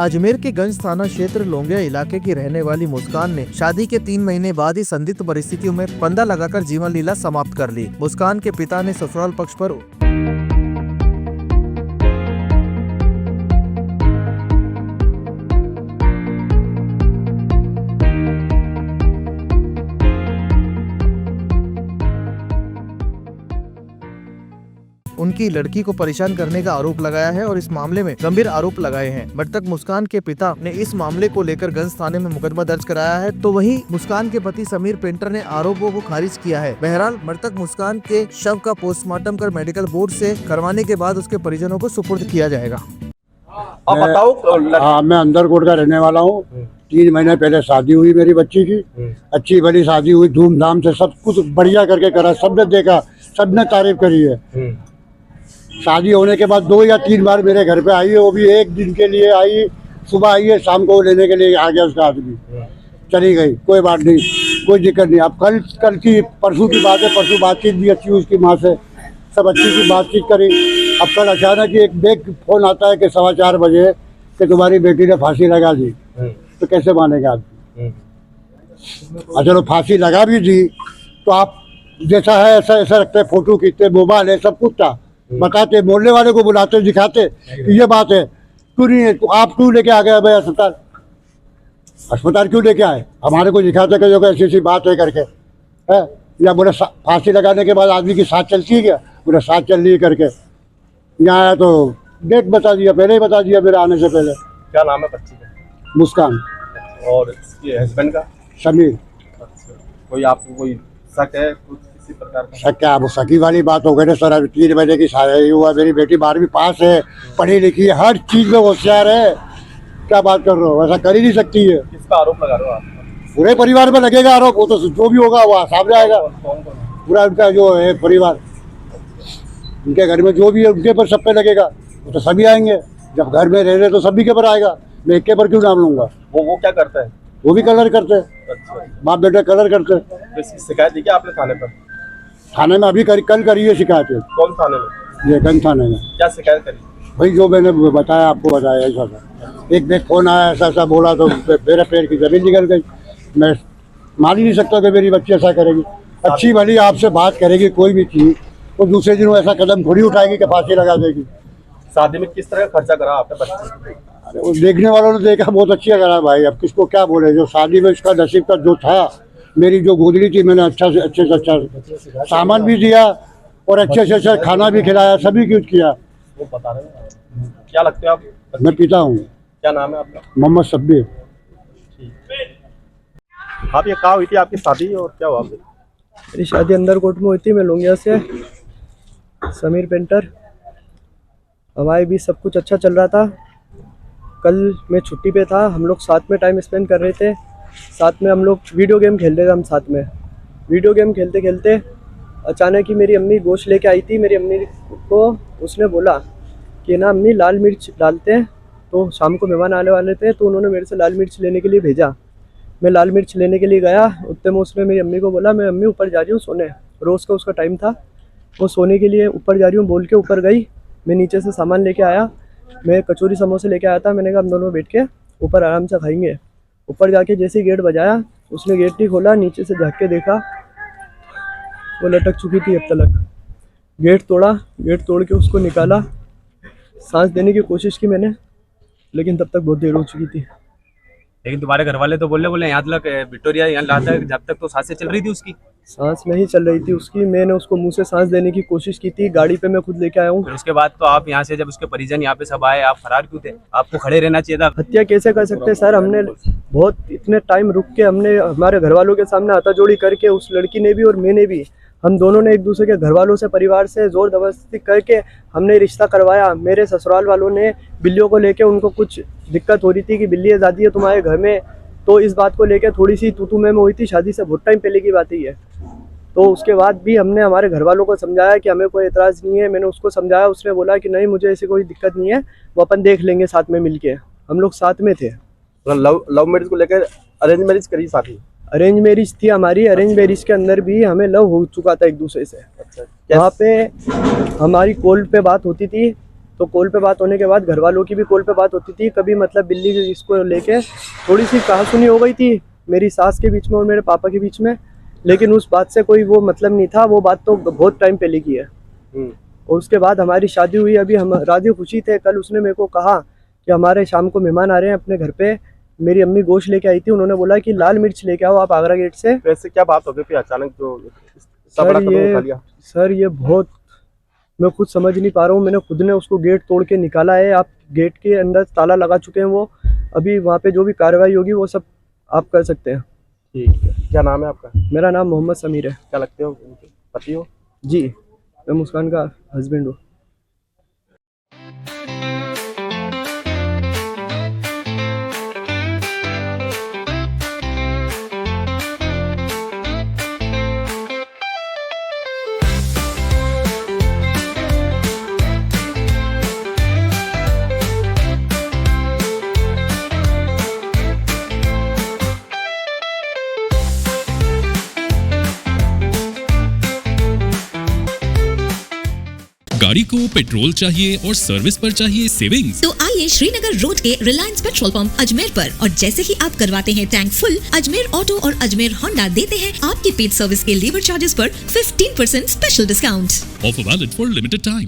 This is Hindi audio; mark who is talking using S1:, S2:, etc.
S1: अजमेर के गंज थाना क्षेत्र लोंगिया इलाके की रहने वाली मुस्कान ने शादी के 3 महीने बाद ही संदिग्ध परिस्थितियों में फंदा लगाकर जीवन लीला समाप्त कर ली। मुस्कान के पिता ने ससुराल पक्ष पर उनकी लड़की को परेशान करने का आरोप लगाया है और इस मामले में गंभीर आरोप लगाए हैं। मृतक मुस्कान के पिता ने इस मामले को लेकर गंज थाने में मुकदमा दर्ज कराया है, तो वहीं मुस्कान के पति समीर पेंटर ने आरोपों को खारिज किया है। बहरहाल मृतक मुस्कान के शव का पोस्टमार्टम कर मेडिकल बोर्ड से करवाने के बाद उसके परिजनों को सुपुर्द किया जाएगा।
S2: अब बताओ।
S3: हाँ, मैं अंदरकोट का रहने वाला हूँ। 3 महीने पहले शादी हुई मेरी बच्ची की। अच्छी भली शादी हुई, धूमधाम से सब कुछ बढ़िया करके करा। सबने देखा, सबने तारीफ करी है। शादी होने के बाद 2 या 3 बार मेरे घर पे आई है, वो भी 1 दिन के लिए आई। सुबह आई है, शाम को लेने के लिए आ गया उसका आदमी, चली गई। कोई बात नहीं, कोई दिक्कत नहीं। अब कल की परसों की बात है, परसों बातचीत भी अच्छी हुई उसकी माँ से, सब अच्छी सी बातचीत करी। अब कल अचानक ही एक बेग फोन आता है कि 4:15 बजे कि तुम्हारी बेटी ने फांसी लगा दी। तो कैसे मानेगा आदमी? चलो फांसी लगा भी दी तो आप जैसा है ऐसा ऐसा रखते, फोटो खींचते, मोबाइल है, सब कुछ था, बताते, मोहल्ले वाले को बुलाते, दिखाते कि ये बात है। क्यों नहीं है? तो आप क्यों लेके आ गए भाई अस्पताल क्यों लेके आए? हमारे को दिखाते कि जो ऐसी ऐसी बात है करके है। या बोले फांसी लगाने के बाद आदमी की सांस चलती है क्या? बोले सांस चल रही है करके। यहाँ आया तो डेट बता दिया, पहले ही बता दिया मेरे आने से पहले।
S2: क्या नाम है बच्ची का?
S3: मुस्कान।
S2: और इसके हस्बैंड का?
S3: समीर।
S2: कोई आपको कोई शक है किसी प्रकार का?
S3: शक क्या, वो सकी वाली बात हो गई ना सर। अभी 3 महीने की शादी हुआ, मेरी बेटी 12वीं पास है, पढ़ी लिखी है, हर चीज में होशियार है। क्या बात कर रहे हो? ऐसा कर ही नहीं सकती है।
S2: किसका आरोप लगा रहे हो आप?
S3: पूरे परिवार में लगेगा आरोप। वो तो जो भी होगा वो सामने आएगा। पूरा उनका जो है परिवार, उनके घर में जो भी है उनके पर सब पे लगेगा। वो तो सभी आएंगे, जब घर में रह रहे तो सभी के पर आएगा। मैं एक के पर क्यों नाम लूंगा?
S2: वो क्या करता है?
S3: वो भी कलर करते हैं।
S2: अच्छा,
S3: बाप बेटा कलर करते हैं।
S2: तो इसकी शिकायत दी क्या आपने थाने पर?
S3: थाने में अभी कल करी है शिकायत है।
S2: कौन थाने में?
S3: ये गंज थाने में।
S2: क्या शिकायत करी?
S3: भाई जो मैंने बताया आपको बताया ऐसा था। एक बेग फोन आया, ऐसा ऐसा बोला तो मेरे पैर की जमीन निकल गई। मैं मान ही नहीं सकता कि मेरी बच्ची ऐसा करेगी। अच्छी भली आपसे बात करेगी कोई भी चीज, तो दूसरे दिन वो ऐसा कदम थोड़ी उठाएगी कि फांसी लगा देगी।
S2: शादी में किस तरह का खर्चा करा आपने बच्चे?
S3: अरे वो देखने वालों ने देखा, बहुत अच्छी करा भाई। अब किसको क्या बोले? जो शादी में उसका नसीब का जो था, मेरी जो गोदड़ी थी, मैंने अच्छे से अच्छा सामान भी दिया और अच्छे से अच्छा खाना भी खिलाया, सभी कुछ किया।
S2: वो बता रहे हैं। क्या लगते हो आप?
S3: मैं पिता हूँ।
S2: क्या नाम है आपका?
S3: मोहम्मद शब्बीर।
S2: आप ये कहाँ हुई थी आपकी शादी और क्या हुआ?
S4: मेरी शादी अंदरकोट में हुई थी। मैं लोंगिया से, समीर पेंटर। हमारे भी सब कुछ अच्छा चल रहा था। कल मैं छुट्टी पे था, हम लोग साथ में टाइम स्पेंड कर रहे थे। साथ में हम लोग वीडियो गेम खेल रहे थे। हम साथ में वीडियो गेम खेलते खेलते अचानक ही मेरी अम्मी गोश्त लेके आई थी। मेरी अम्मी को उसने बोला कि ना अम्मी लाल मिर्च डालते हैं, तो शाम को मेहमान आने वाले थे, तो उन्होंने मेरे से लाल मिर्च लेने के लिए भेजा। मैं लाल मिर्च लेने के लिए गया, उतने में उसने मेरी अम्मी को बोला मैं अम्मी ऊपर जा रही हूँ सोने। रोज़ का उसका टाइम था, वो सोने के लिए ऊपर जा रही हूँ बोल के ऊपर गई। मैं नीचे से सामान लेके आया, मैं कचौरी समोसे लेके आया था। मैंने कहा हम दोनों बैठ के ऊपर आराम से खाएंगे। ऊपर जाके जैसे ही गेट बजाया, उसने गेट नहीं खोला, नीचे से झाँक के देखा, वो लटक चुकी थी अब तक। गेट तोड़ा, गेट तोड़ के उसको निकाला, सांस देने की कोशिश की मैंने, लेकिन तब तक बहुत देर हो चुकी थी।
S5: लेकिन तुम्हारे घर वाले तो बोले यहाँ तक विक्टोरिया यहाँ लाता जब तक तो सांसें चल रही थी उसकी।
S4: सांस नहीं चल रही थी उसकी। मैंने उसको मुंह से सांस देने की कोशिश की थी। गाड़ी पे मैं खुद लेके आया हूँ।
S5: फिर उसके बाद तो आप यहाँ से जब उसके परिजन यहाँ पे सब आए, आप फरार क्यों थे? आपको खड़े रहना चाहिए था।
S4: हत्या कैसे कर सकते हैं सर? हमने बहुत इतने टाइम रुक के, हमने हमारे घर वालों के सामने हाथाजोड़ी करके, उस लड़की ने भी और मैंने भी, हम दोनों ने एक दूसरे के घर वालों से, परिवार से जोर जबरदस्ती करके हमने रिश्ता करवाया। मेरे ससुराल वालों ने बिल्लियों को लेके, उनको कुछ दिक्कत हो रही थी कि बिल्ली आज़ादी है तुम्हारे घर में, तो इस बात को लेके थोड़ी सी तू में हुई थी। शादी से बहुत टाइम पहले की बात ही है। तो उसके बाद भी हमने हमारे घर वालों को समझाया कि हमें कोई एतराज़ नहीं है। मैंने उसको समझाया, उसने बोला कि नहीं मुझे ऐसी कोई दिक्कत नहीं है, वो अपन देख लेंगे साथ में मिलके। हम लोग साथ में थे।
S2: लव मैरिज को लेकर अरेंज मैरिज करी शादी?
S4: अरेंज मैरिज थी हमारी। अरेंज मैरिज के अंदर भी हमें लव हो चुका था एक दूसरे से।
S2: अच्छा,
S4: वहाँ पे हमारी कॉल पे बात होती थी, तो कॉल पे बात होने के बाद घर वालों की भी कॉल पे बात होती थी। कभी मतलब बिल्ली इसको लेके थोड़ी सी कहासुनी हो गई थी मेरी सास के बीच में और मेरे पापा के बीच में, लेकिन उस बात से कोई वो मतलब नहीं था। वो बात तो बहुत टाइम पहले की है। और उसके बाद हमारी शादी हुई। अभी हम राजी खुशी थे। कल उसने मेरे को कहा कि हमारे शाम को मेहमान आ रहे हैं अपने घर पे। मेरी अम्मी गोश्त लेके आई थी। उन्होंने बोला कि लाल मिर्च लेके आओ आप आगरा गेट से।
S2: वैसे क्या बात हो गई फिर अचानक जो इतना बड़ा कदम उठा लिया?
S4: सर ये बहुत, मैं खुद समझ नहीं पा रहा हूँ। मैंने खुद ने उसको गेट तोड़ के निकाला है। आप गेट के अंदर ताला लगा चुके हैं वो। अभी वहाँ पे जो भी कार्रवाई होगी वो सब आप कर सकते हैं।
S2: ठीक है, क्या नाम है आपका?
S4: मेरा नाम मोहम्मद समीर है।
S2: क्या लगते हो, उनके पति हो?
S4: जी, मैं मुस्कान का हस्बैंड हूँ।
S6: गाड़ी को पेट्रोल चाहिए और सर्विस पर चाहिए सेविंग्स,
S7: तो आइए श्रीनगर रोड के रिलायंस पेट्रोल पंप अजमेर पर, और जैसे ही आप करवाते हैं टैंक फुल, अजमेर ऑटो और अजमेर होंडा देते हैं आपके पेड सर्विस के लेबर चार्जेस पर 15% special discount.
S6: Offer valid for limited time.